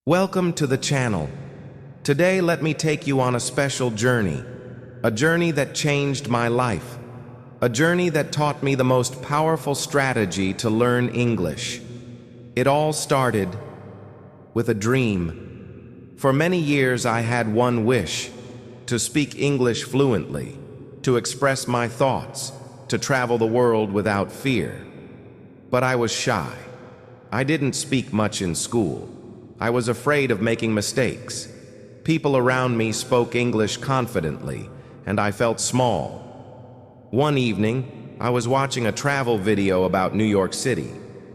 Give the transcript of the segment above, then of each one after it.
Welcome to the channel. Today let me take you on a special journey, a journey that changed my life, a journey that taught me the most powerful strategy to learn English. It all started with a dream. For many years I had one wish, to speak English fluently, to express my thoughts, to travel the world without fear. But I was shy. I didn't speak much in school. I was afraid of making mistakes. People around me spoke English confidently, and I felt small. One evening, I was watching a travel video about New York City,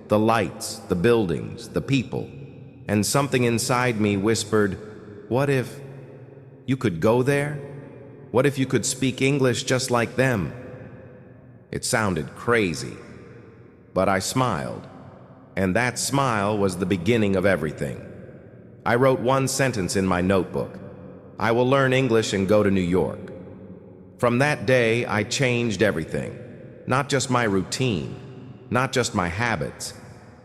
the lights, the buildings, the people, and something inside me whispered, "What if you could go there? What if you could speak English just like them?" It sounded crazy, but I smiled, and that smile was the beginning of everything. I wrote one sentence in my notebook: I will learn English and go to New York. From that day, I changed everything. Not just my routine, not just my habits,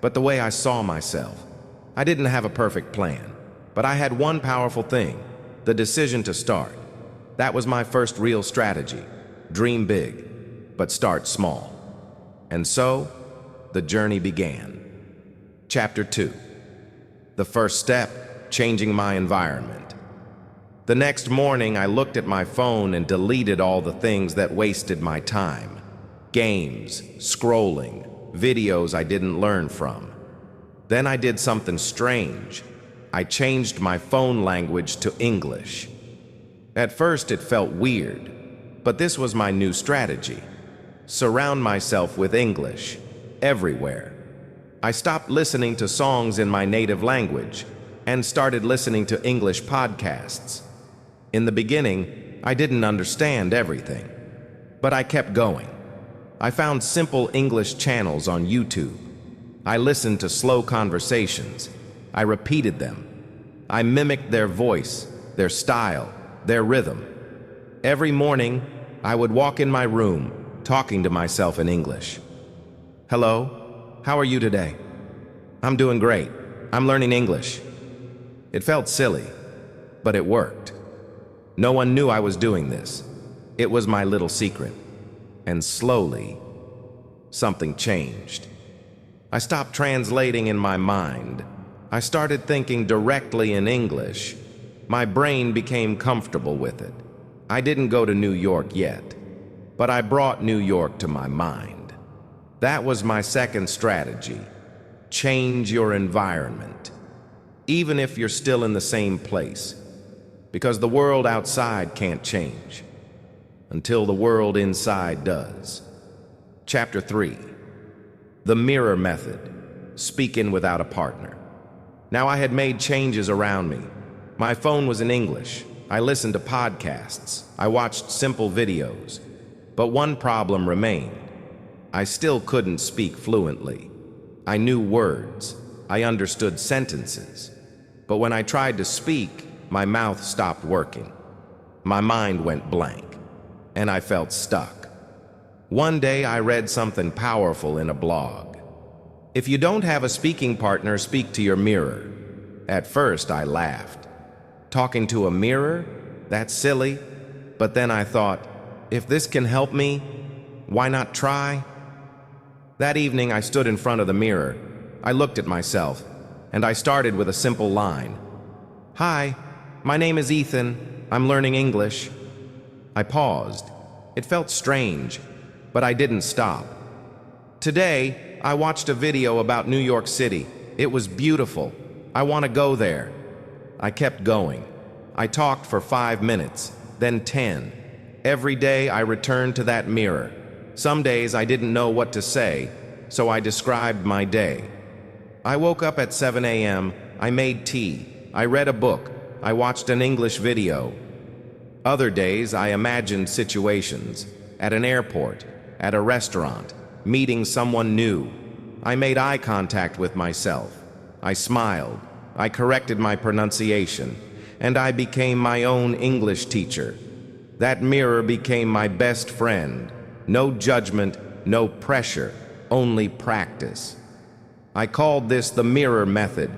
but the way I saw myself. I didn't have a perfect plan, but I had one powerful thing: the decision to start. That was my first real strategy. Dream big, but start small. And so, the journey began. Chapter 2. The first step: changing my environment. The next morning, I looked at my phone and deleted all the things that wasted my time. Games, scrolling, videos I didn't learn from. Then I did something strange. I changed my phone language to English. At first, it felt weird, but this was my new strategy. Surround myself with English, everywhere. I stopped listening to songs in my native language and started listening to English podcasts. In the beginning, I didn't understand everything, but I kept going. I found simple English channels on YouTube. I listened to slow conversations. I repeated them. I mimicked their voice, their style, their rhythm. Every morning, I would walk in my room, talking to myself in English. "Hello, how are you today?" "I'm doing great. I'm learning English." It felt silly, but it worked. No one knew I was doing this. It was my little secret. And slowly, something changed. I stopped translating in my mind. I started thinking directly in English. My brain became comfortable with it. I didn't go to New York yet, but I brought New York to my mind. That was my second strategy. Change your environment, even if you're still in the same place, because the world outside can't change until the world inside does. Chapter 3. The mirror method. Speak in without a partner. Now I had made changes around me. My phone was in English. I listened to podcasts. I watched simple videos. But one problem remained. I still couldn't speak fluently. I knew words. I understood sentences. But when I tried to speak, my mouth stopped working. My mind went blank, and I felt stuck. One day I read something powerful in a blog. If you don't have a speaking partner, speak to your mirror. At first I laughed. Talking to a mirror? That's silly. But then I thought, if this can help me, why not try? That evening I stood in front of the mirror. I looked at myself, and I started with a simple line. "Hi, my name is Ethan. I'm learning English." I paused. It felt strange, but I didn't stop. Today, I watched a video about New York City. It was beautiful. I want to go there. I kept going. I talked for 5 minutes, then 10. Every day I returned to that mirror. Some days I didn't know what to say, so I described my day. I woke up at 7 a.m., I made tea, I read a book, I watched an English video. Other days I imagined situations, at an airport, at a restaurant, meeting someone new. I made eye contact with myself. I smiled, I corrected my pronunciation, and I became my own English teacher. That mirror became my best friend. No judgment, no pressure, only practice. I called this the mirror method.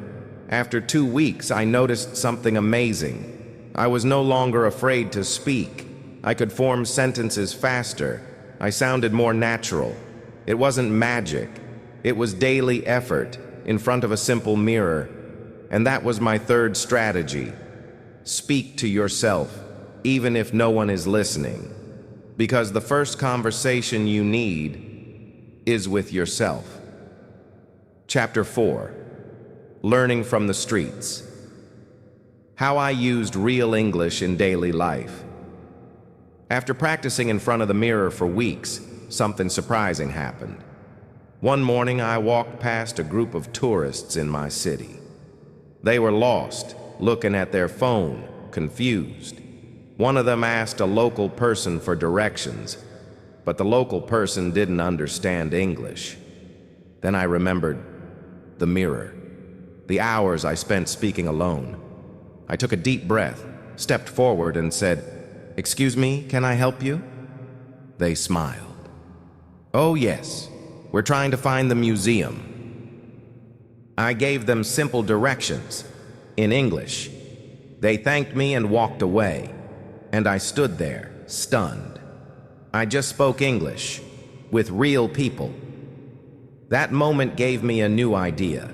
After 2 weeks, I noticed something amazing. I was no longer afraid to speak. I could form sentences faster. I sounded more natural. It wasn't magic. It was daily effort in front of a simple mirror. And that was my third strategy. Speak to yourself, even if no one is listening. Because the first conversation you need is with yourself. Chapter 4. Learning from the streets. How I used real English in daily life. After practicing in front of the mirror for weeks, something surprising happened. One morning, I walked past a group of tourists in my city. They were lost, looking at their phone, confused. One of them asked a local person for directions, but the local person didn't understand English. Then I remembered the mirror, the hours I spent speaking alone. I took a deep breath, stepped forward, and said, "Excuse me, can I help you?" They smiled. "Oh yes, we're trying to find the museum." I gave them simple directions in English. They thanked me and walked away, and I stood there, stunned. I just spoke English with real people. That moment gave me a new idea.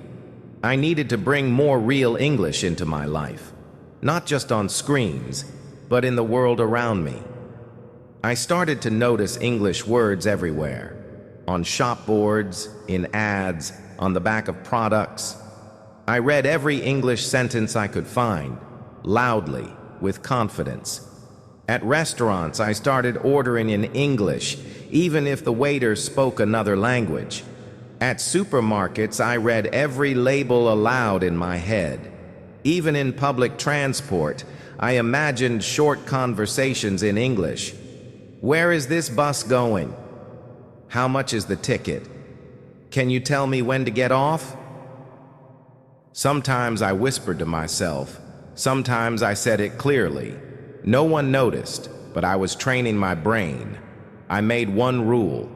I needed to bring more real English into my life, not just on screens, but in the world around me. I started to notice English words everywhere, on shop boards, in ads, on the back of products. I read every English sentence I could find, loudly, with confidence. At restaurants, I started ordering in English, even if the waiter spoke another language. At supermarkets, I read every label aloud in my head. Even in public transport, I imagined short conversations in English. "Where is this bus going? How much is the ticket? Can you tell me when to get off?" Sometimes I whispered to myself. Sometimes I said it clearly. No one noticed, but I was training my brain. I made one rule.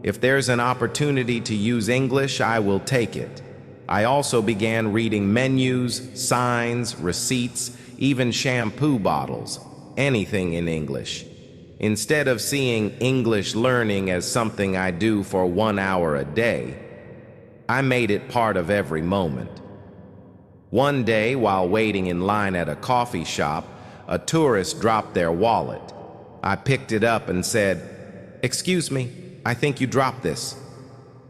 If there's an opportunity to use English, I will take it. I also began reading menus, signs, receipts, even shampoo bottles, anything in English. Instead of seeing English learning as something I do for 1 hour a day, I made it part of every moment. One day, while waiting in line at a coffee shop, a tourist dropped their wallet. I picked it up and said, "Excuse me, I think you dropped this."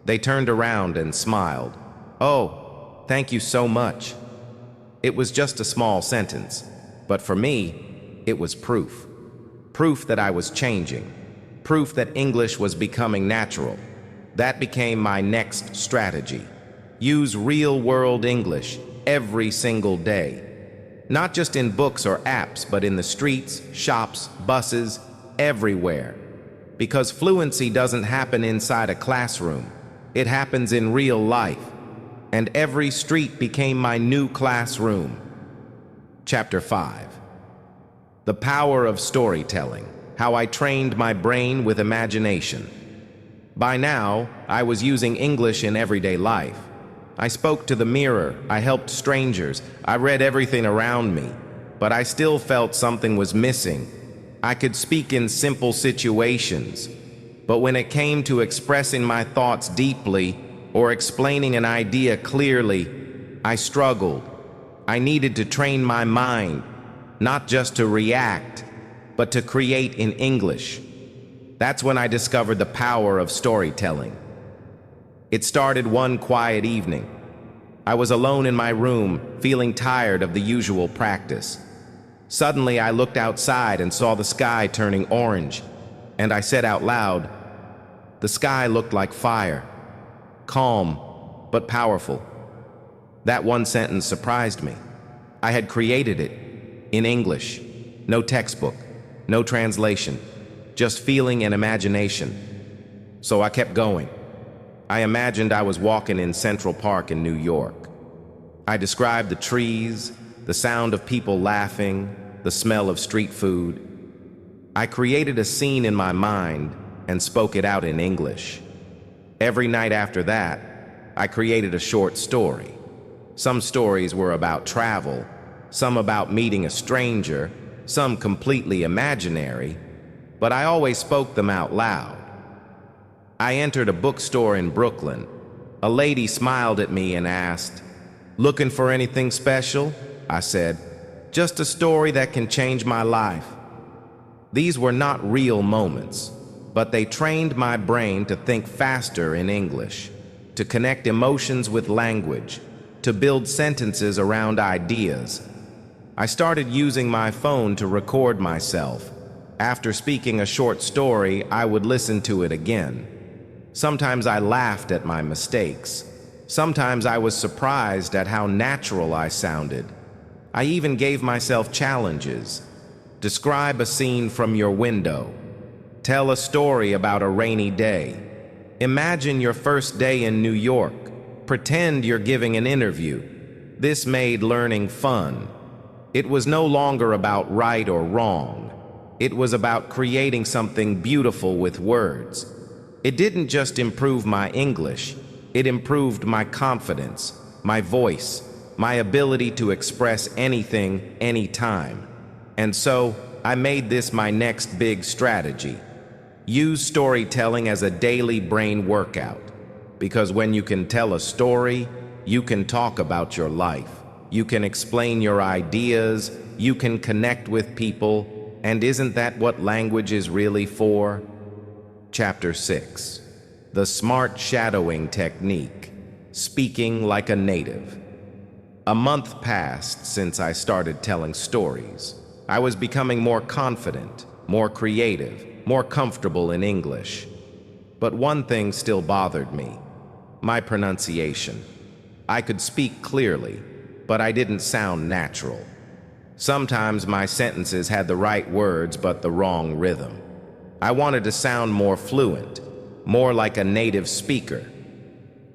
They turned around and smiled. "Oh, thank you so much." It was just a small sentence, but for me, it was proof. Proof that I was changing. Proof that English was becoming natural. That became my next strategy. Use real-world English every single day. Not just in books or apps, but in the streets, shops, buses, everywhere. Because fluency doesn't happen inside a classroom. It happens in real life. And every street became my new classroom. Chapter 5. The power of storytelling. How I trained my brain with imagination. By now, I was using English in everyday life. I spoke to the mirror, I helped strangers, I read everything around me, but I still felt something was missing. I could speak in simple situations, but when it came to expressing my thoughts deeply or explaining an idea clearly, I struggled. I needed to train my mind, not just to react, but to create in English. That's when I discovered the power of storytelling. It started one quiet evening. I was alone in my room, feeling tired of the usual practice. Suddenly, I looked outside and saw the sky turning orange, and I said out loud, "The sky looked like fire, calm, but powerful." That one sentence surprised me. I had created it in English, no textbook, no translation, just feeling and imagination. So I kept going. I imagined I was walking in Central Park in New York. I described the trees, the sound of people laughing, the smell of street food. I created a scene in my mind and spoke it out in English. Every night after that, I created a short story. Some stories were about travel, some about meeting a stranger, some completely imaginary, but I always spoke them out loud. I entered a bookstore in Brooklyn. A lady smiled at me and asked, "Looking for anything special?" I said, "Just a story that can change my life." These were not real moments, but they trained my brain to think faster in English, to connect emotions with language, to build sentences around ideas. I started using my phone to record myself. After speaking a short story, I would listen to it again. Sometimes I laughed at my mistakes. Sometimes I was surprised at how natural I sounded. I even gave myself challenges. Describe a scene from your window. Tell a story about a rainy day. Imagine your first day in New York. Pretend you're giving an interview. This made learning fun. It was no longer about right or wrong. It was about creating something beautiful with words. It didn't just improve my English, it improved my confidence, my voice, my ability to express anything, anytime. And so, I made this my next big strategy. Use storytelling as a daily brain workout. Because when you can tell a story, you can talk about your life. You can explain your ideas, you can connect with people, and isn't that what language is really for? Chapter 6. The Smart Shadowing Technique. Speaking like a native. A month passed since I started telling stories. I was becoming more confident, more creative, more comfortable in English. But one thing still bothered me: my pronunciation. I could speak clearly, but I didn't sound natural. Sometimes my sentences had the right words but the wrong rhythm. I wanted to sound more fluent, more like a native speaker.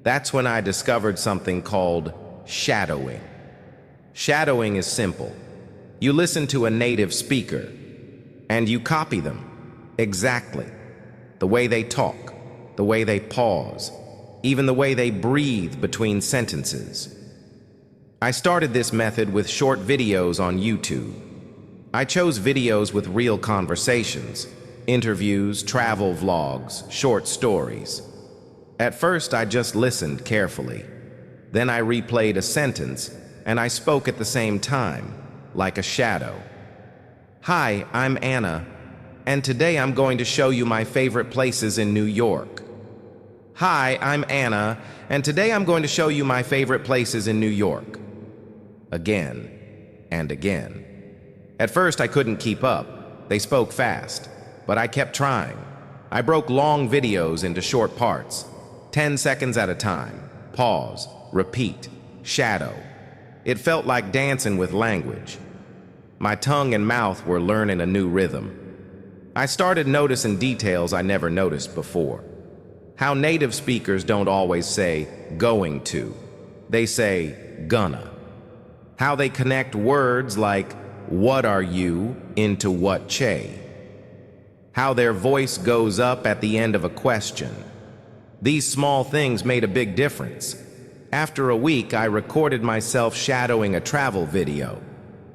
That's when I discovered something called shadowing. Shadowing is simple. You listen to a native speaker, and you copy them. Exactly. The way they talk, the way they pause, even the way they breathe between sentences. I started this method with short videos on YouTube. I chose videos with real conversations, interviews, travel vlogs, short stories. At first, I just listened carefully. Then I replayed a sentence, and I spoke at the same time, like a shadow. "Hi, I'm Anna, and today I'm going to show you my favorite places in New York." "Hi, I'm Anna, and today I'm going to show you my favorite places in New York." Again and again. At first, I couldn't keep up. They spoke fast, but I kept trying. I broke long videos into short parts, 10 seconds at a time. Pause, repeat, shadow. It felt like dancing with language. My tongue and mouth were learning a new rhythm. I started noticing details I never noticed before. How native speakers don't always say "going to." They say "gonna." How they connect words like "what are you" into "what che." How their voice goes up at the end of a question. These small things made a big difference. After a week, I recorded myself shadowing a travel video.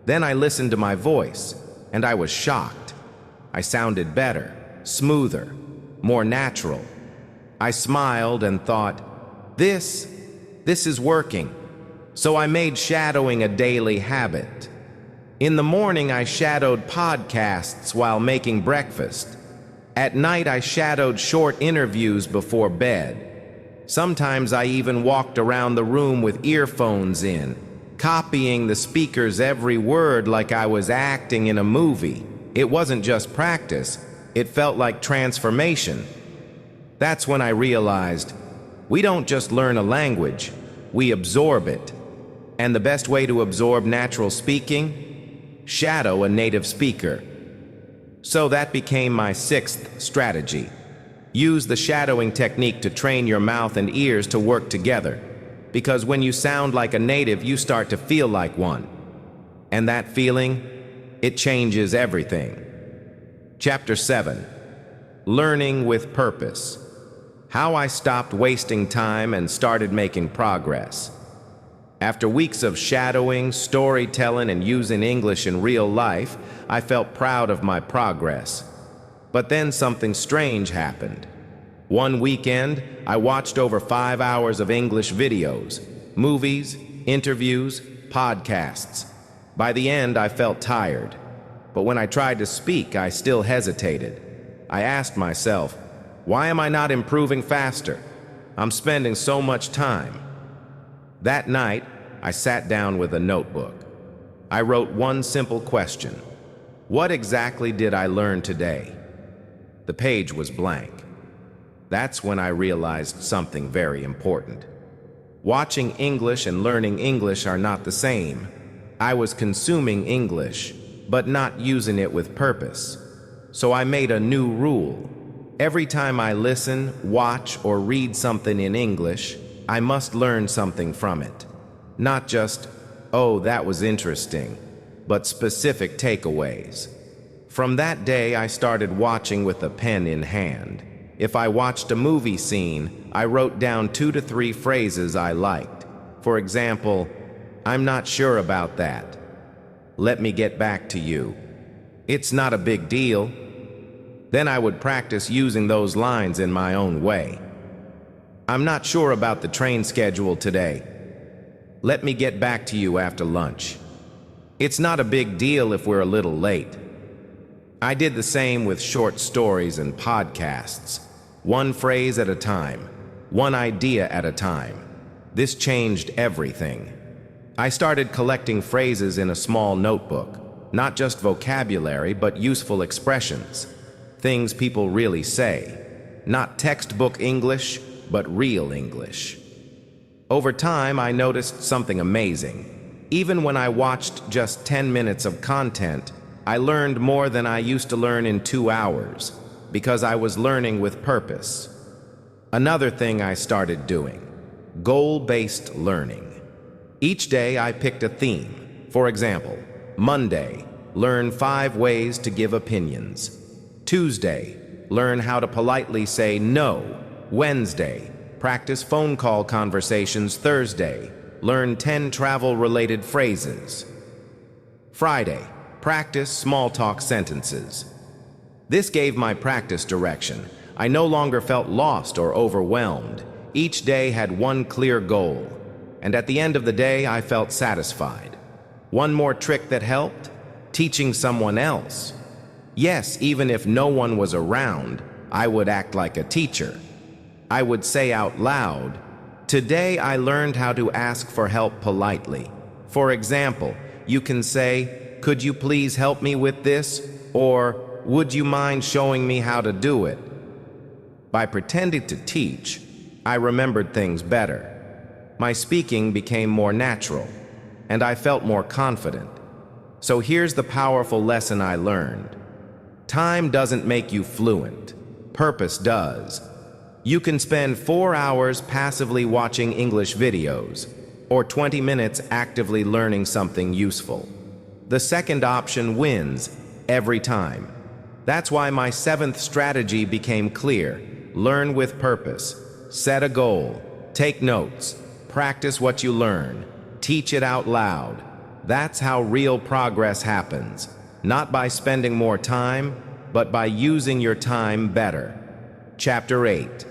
Then I listened to my voice, and I was shocked. I sounded better, smoother, more natural. I smiled and thought, this is working. So I made shadowing a daily habit. In the morning, I shadowed podcasts while making breakfast. At night, I shadowed short interviews before bed. Sometimes I even walked around the room with earphones in, copying the speaker's every word like I was acting in a movie. It wasn't just practice, it felt like transformation. That's when I realized, we don't just learn a language, we absorb it. And the best way to absorb natural speaking? Shadow a native speaker. So that became my 6th strategy. Use the shadowing technique to train your mouth and ears to work together. Because when you sound like a native, you start to feel like one. And that feeling, it changes everything. Chapter 7. Learning with Purpose. How I stopped wasting time and started making progress. After weeks of shadowing, storytelling, and using English in real life, I felt proud of my progress. But then something strange happened. One weekend, I watched over 5 hours of English videos, movies, interviews, podcasts. By the end, I felt tired. But when I tried to speak, I still hesitated. I asked myself, why am I not improving faster? I'm spending so much time. That night, I sat down with a notebook. I wrote one simple question. What exactly did I learn today? The page was blank. That's when I realized something very important. Watching English and learning English are not the same. I was consuming English, but not using it with purpose. So I made a new rule. Every time I listen, watch, or read something in English, I must learn something from it. Not just, oh, that was interesting, but specific takeaways. From that day, I started watching with a pen in hand. If I watched a movie scene, I wrote down 2 to 3 phrases I liked. For example, I'm not sure about that. Let me get back to you. It's not a big deal. Then I would practice using those lines in my own way. I'm not sure about the train schedule today. Let me get back to you after lunch. It's not a big deal if we're a little late. I did the same with short stories and podcasts. One phrase at a time, one idea at a time. This changed everything. I started collecting phrases in a small notebook, not just vocabulary, but useful expressions, things people really say, not textbook English, but real English. Over time, I noticed something amazing. Even when I watched just 10 minutes of content, I learned more than I used to learn in 2 hours, because I was learning with purpose. Another thing I started doing, goal-based learning. Each day I picked a theme. For example, Monday, learn 5 ways to give opinions. Tuesday, learn how to politely say no. Wednesday, practice phone call conversations. Thursday, learn 10 travel-related phrases. Friday, practice small talk sentences. This gave my practice direction. I no longer felt lost or overwhelmed. Each day had one clear goal, and at the end of the day, I felt satisfied. One more trick that helped? Teaching someone else. Yes, even if no one was around, I would act like a teacher. I would say out loud, "Today I learned how to ask for help politely." For example, you can say, "Could you please help me with this?" Or, "Would you mind showing me how to do it?" By pretending to teach, I remembered things better. My speaking became more natural, and I felt more confident. So here's the powerful lesson I learned. Time doesn't make you fluent. Purpose does. You can spend 4 hours passively watching English videos, or 20 minutes actively learning something useful. The second option wins every time. That's why my 7th strategy became clear. Learn with purpose. Set a goal. Take notes. Practice what you learn. Teach it out loud. That's how real progress happens. Not by spending more time, but by using your time better. Chapter 8.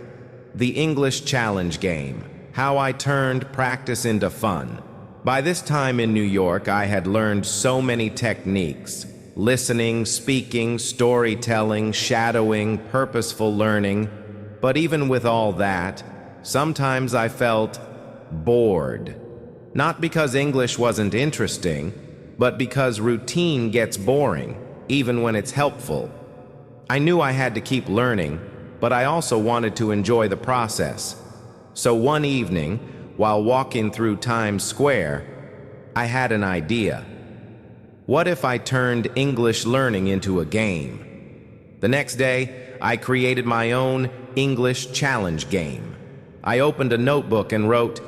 The English Challenge Game. How I turned practice into fun. By this time in New York, I had learned so many techniques. Listening, speaking, storytelling, shadowing, purposeful learning. But even with all that, sometimes I felt bored. Not because English wasn't interesting, but because routine gets boring, even when it's helpful. I knew I had to keep learning, but I also wanted to enjoy the process. So one evening, while walking through Times Square, I had an idea. What if I turned English learning into a game? The next day, I created my own English challenge game. I opened a notebook and wrote,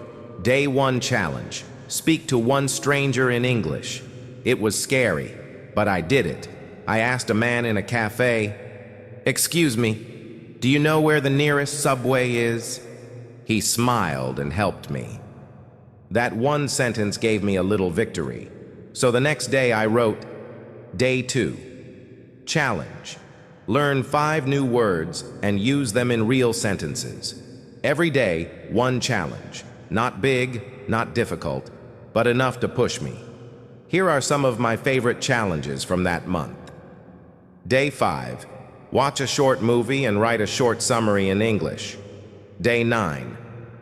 Day 1 challenge. Speak to one stranger in English. It was scary, but I did it. I asked a man in a cafe, "Excuse me, do you know where the nearest subway is?" He smiled and helped me. That one sentence gave me a little victory. So the next day I wrote, Day 2. Challenge. Learn 5 new words and use them in real sentences. Every day, one challenge. Not big, not difficult, but enough to push me. Here are some of my favorite challenges from that month. Day 5. Watch a short movie and write a short summary in English. Day 9.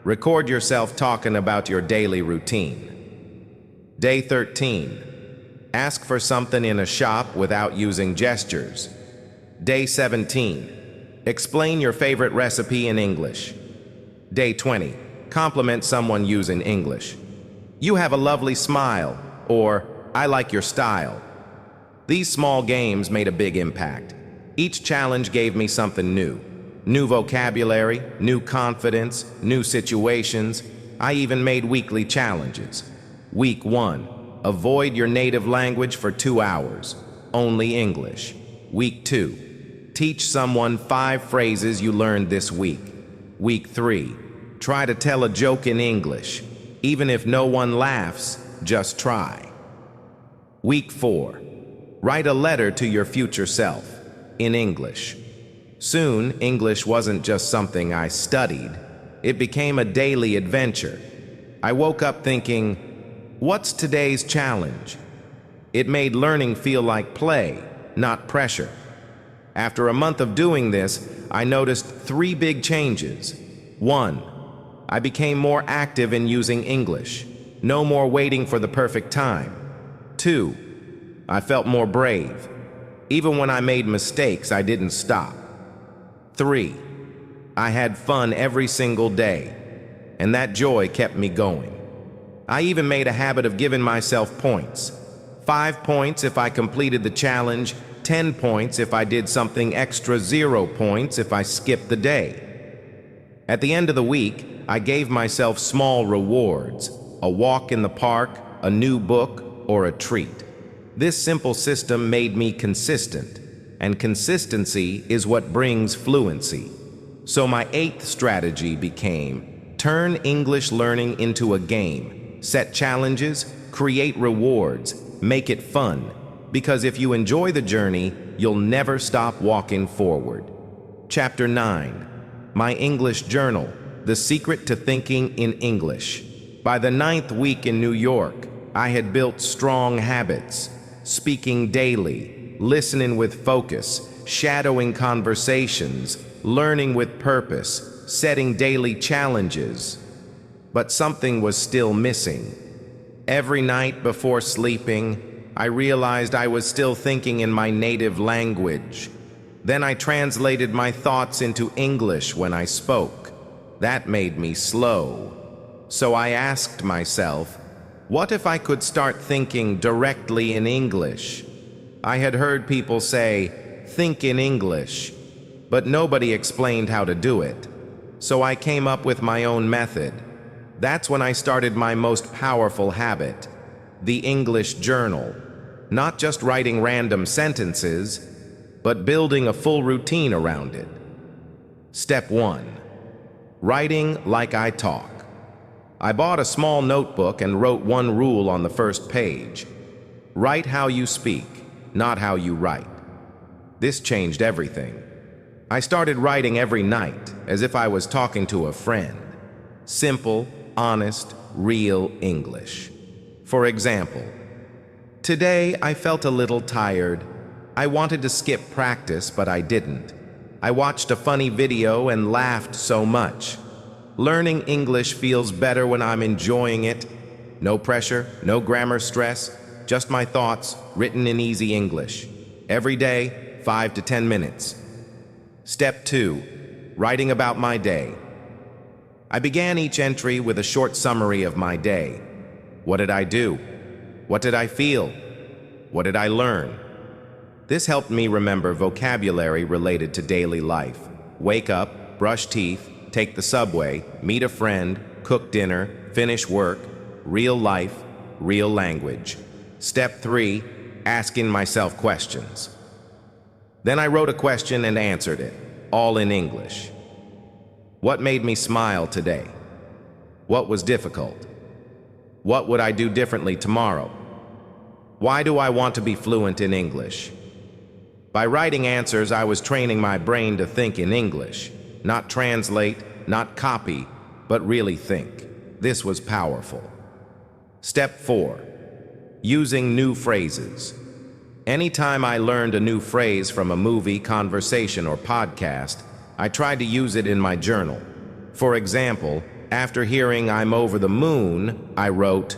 Record yourself talking about your daily routine. Day 13. Ask for something in a shop without using gestures. Day 17. Explain your favorite recipe in English. Day 20. Compliment someone using English. You have a lovely smile, or I like your style. These small games made a big impact. Each challenge gave me something new. New vocabulary, new confidence, new situations. I even made weekly challenges. Week 1. Avoid your native language for 2 hours. Only English. Week 2. Teach someone 5 phrases you learned this week. Week 3. Try to tell a joke in English. Even if no one laughs, just try. Week 4. Write a letter to your future self. In English. Soon, English wasn't just something I studied. It became a daily adventure. I woke up thinking, what's today's challenge? It made learning feel like play, not pressure. After a month of doing this, I noticed 3 big changes. 1. I became more active in using English. No more waiting for the perfect time. 2. I felt more brave. Even when I made mistakes, I didn't stop. 3. I had fun every single day, and that joy kept me going. I even made a habit of giving myself points. 5 points if I completed the challenge, 10 points if I did something extra, 0 points if I skipped the day. At the end of the week, I gave myself small rewards, a walk in the park, a new book, or a treat. This simple system made me consistent, and consistency is what brings fluency. So my 8th strategy became, turn English learning into a game. Set challenges, create rewards, make it fun. Because if you enjoy the journey, you'll never stop walking forward. Chapter 9. My English Journal, The Secret to Thinking in English. By the 9th week in New York, I had built strong habits. Speaking daily, listening with focus, shadowing conversations, learning with purpose, setting daily challenges. But something was still missing. Every night before sleeping, I realized I was still thinking in my native language. Then I translated my thoughts into English when I spoke. That made me slow. So I asked myself, what if I could start thinking directly in English? I had heard people say, think in English, but nobody explained how to do it. So I came up with my own method. That's when I started my most powerful habit, the English Journal. Not just writing random sentences, but building a full routine around it. Step 1. Writing like I talk. I bought a small notebook and wrote one rule on the first page. Write how you speak, not how you write. This changed everything. I started writing every night, as if I was talking to a friend. Simple, honest, real English. For example, today I felt a little tired. I wanted to skip practice, but I didn't. I watched a funny video and laughed so much. Learning English feels better when I'm enjoying it. No pressure, no grammar stress, just my thoughts written in easy English. Every day, 5 to 10 minutes. Step 2. Writing about my day. I began each entry with a short summary of my day. What did I do? What did I feel? What did I learn? This helped me remember vocabulary related to daily life. Wake up, brush teeth, take the subway, meet a friend, cook dinner, finish work, real life, real language. Step 3, asking myself questions. Then I wrote a question and answered it, all in English. What made me smile today? What was difficult? What would I do differently tomorrow? Why do I want to be fluent in English? By writing answers, I was training my brain to think in English, not translate, not copy, but really think. This was powerful. Step 4. Using new phrases. Anytime I learned a new phrase from a movie, conversation, or podcast, I tried to use it in my journal. For example, after hearing "I'm over the moon," I wrote,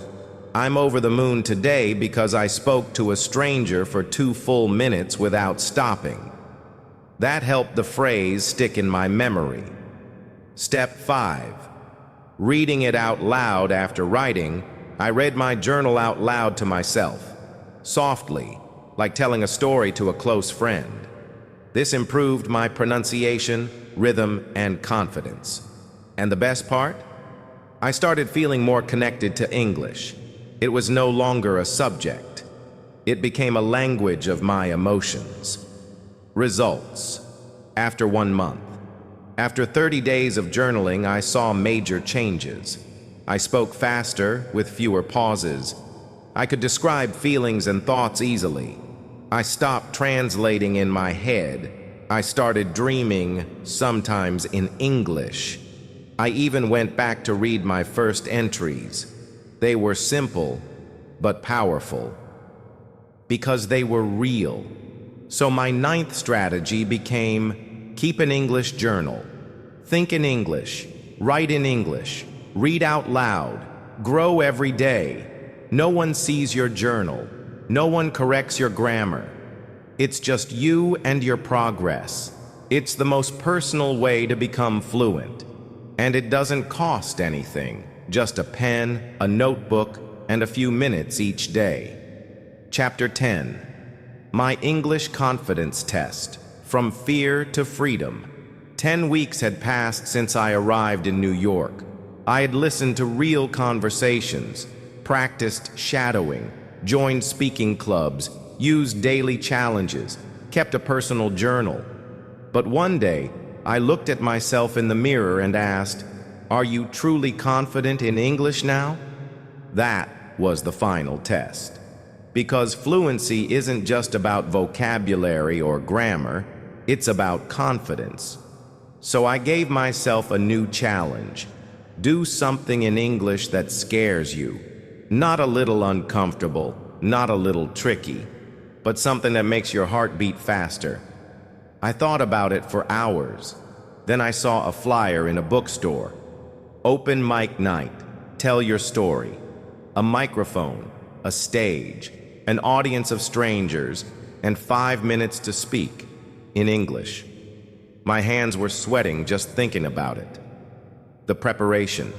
"I'm over the moon today because I spoke to a stranger for 2 full minutes without stopping." That helped the phrase stick in my memory. Step 5. Reading it out loud after writing, I read my journal out loud to myself, softly, like telling a story to a close friend. This improved my pronunciation, rhythm, and confidence. And the best part? I started feeling more connected to English. It was no longer a subject. It became a language of my emotions. Results. After 1 month. After 30 days of journaling, I saw major changes. I spoke faster, with fewer pauses. I could describe feelings and thoughts easily. I stopped translating in my head. I started dreaming, sometimes in English. I even went back to read my first entries. They were simple, but powerful, because they were real. So my 9th strategy became keep an English journal. Think in English, write in English, read out loud, grow every day. No one sees your journal. No one corrects your grammar. It's just you and your progress. It's the most personal way to become fluent. And it doesn't cost anything, just a pen, a notebook, and a few minutes each day. Chapter 10. My English Confidence Test, From Fear to Freedom. 10 weeks had passed since I arrived in New York. I had listened to real conversations, practiced shadowing, joined speaking clubs, used daily challenges, kept a personal journal. But one day, I looked at myself in the mirror and asked, "Are you truly confident in English now?" That was the final test. Because fluency isn't just about vocabulary or grammar, it's about confidence. So I gave myself a new challenge. Do something in English that scares you. Not a little uncomfortable, not a little tricky, but something that makes your heart beat faster. I thought about it for hours. Then I saw a flyer in a bookstore. Open mic night, tell your story. A microphone, a stage, an audience of strangers, and 5 minutes to speak in English. My hands were sweating just thinking about it. The preparation.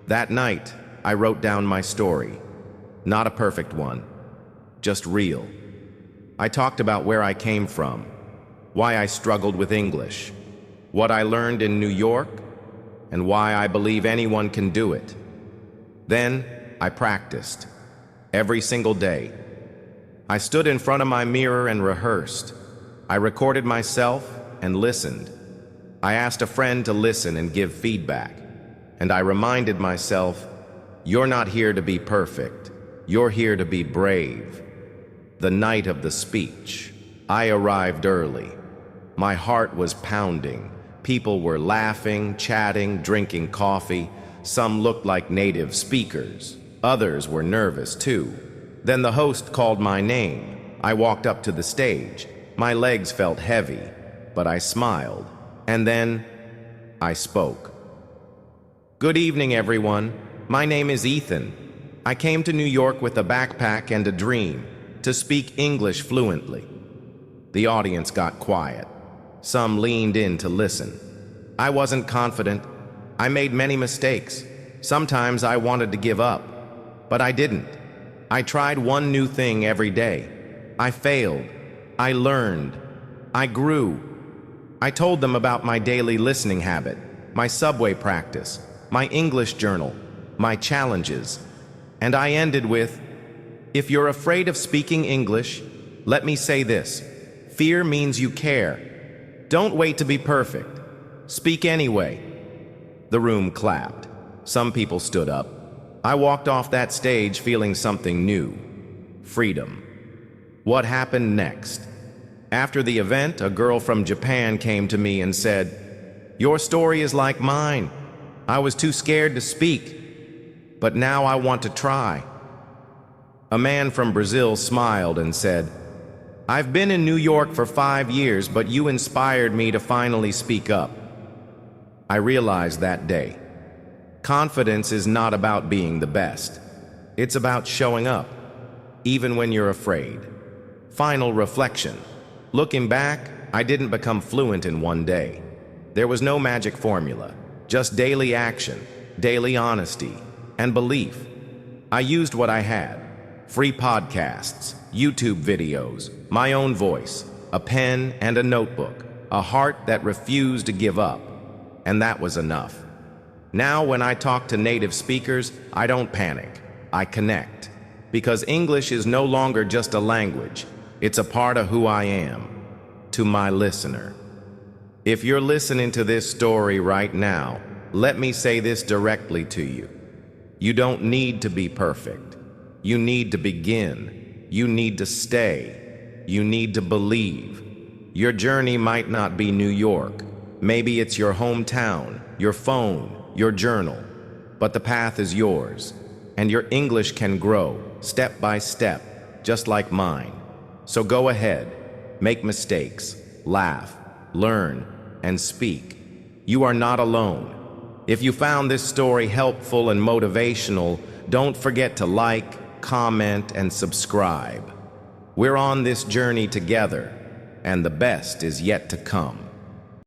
That night, I wrote down my story. Not a perfect one, just real. I talked about where I came from, why I struggled with English, what I learned in New York, and why I believe anyone can do it. Then I practiced, every single day. I stood in front of my mirror and rehearsed. I recorded myself and listened. I asked a friend to listen and give feedback. And I reminded myself, you're not here to be perfect. You're here to be brave. The night of the speech, I arrived early. My heart was pounding. People were laughing, chatting, drinking coffee. Some looked like native speakers. Others were nervous too. Then the host called my name. I walked up to the stage. My legs felt heavy, but I smiled. And then I spoke. Good evening, everyone. My name is Ethan. I came to New York with a backpack and a dream, to speak English fluently. The audience got quiet. Some leaned in to listen. I wasn't confident. I made many mistakes. Sometimes I wanted to give up, but I didn't. I tried one new thing every day. I failed. I learned. I grew. I told them about my daily listening habit, my subway practice, my English journal, my challenges. And I ended with, if you're afraid of speaking English, let me say this. Fear means you care. Don't wait to be perfect. Speak anyway. The room clapped. Some people stood up. I walked off that stage feeling something new: freedom. What happened next? After the event, a girl from Japan came to me and said, "Your story is like mine. I was too scared to speak, but now I want to try." A man from Brazil smiled and said, "I've been in New York for 5 years, but you inspired me to finally speak up." I realized that day, confidence is not about being the best. It's about showing up, even when you're afraid. Final reflection. Looking back, I didn't become fluent in one day. There was no magic formula, just daily action, daily honesty, and belief. I used what I had: free podcasts, YouTube videos, my own voice, a pen and a notebook, a heart that refused to give up. And that was enough. Now when I talk to native speakers, I don't panic. I connect. Because English is no longer just a language. It's a part of who I am. To my listener, if you're listening to this story right now, let me say this directly to you. You don't need to be perfect. You need to begin. You need to stay. You need to believe. Your journey might not be New York. Maybe it's your hometown, your phone, your journal. But the path is yours. And your English can grow, step by step, just like mine. So go ahead, make mistakes, laugh, learn, and speak. You are not alone. If you found this story helpful and motivational, don't forget to like, comment, and subscribe. We're on this journey together, and the best is yet to come.